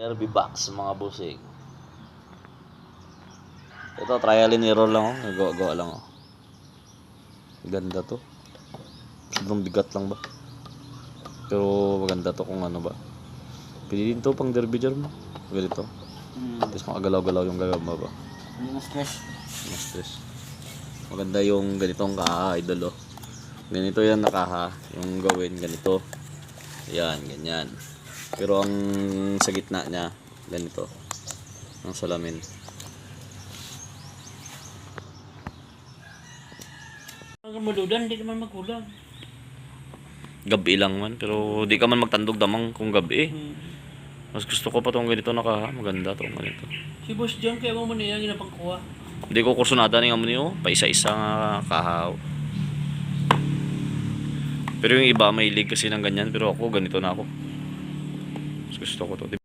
Derby box mga busing. Ito trial and error lang oh, nagawa lang oh. Ganda to. Sobrang bigat lang ba? Pero maganda to kung ano ba. Pili din to pang derby jar mo. Ganito. Tapos makagalaw-galaw yung gagamba ba. Hindi na stress. Mas stress. Maganda yung ganitong kaha idol oh. Ganito yan nakaha. Yung gawin ganito. Yan, ganyan. Pero ang sa gitna niya, ganito. Ang salamin. Ang maludan, hindi naman magkulang. Gabi lang man, pero di ka man magtandog damang kung gabi. Mas gusto ko pa tong ganito nakaha. Maganda tong ganito. Si Boss John, kaya mo muna yan, ginapangkuha. Hindi ko kursunada ni amo niyo, pa isa-isa nga kahaw. Pero yung iba may league kasi ng ganyan, pero ako ganito na ako. Mas gusto ko to.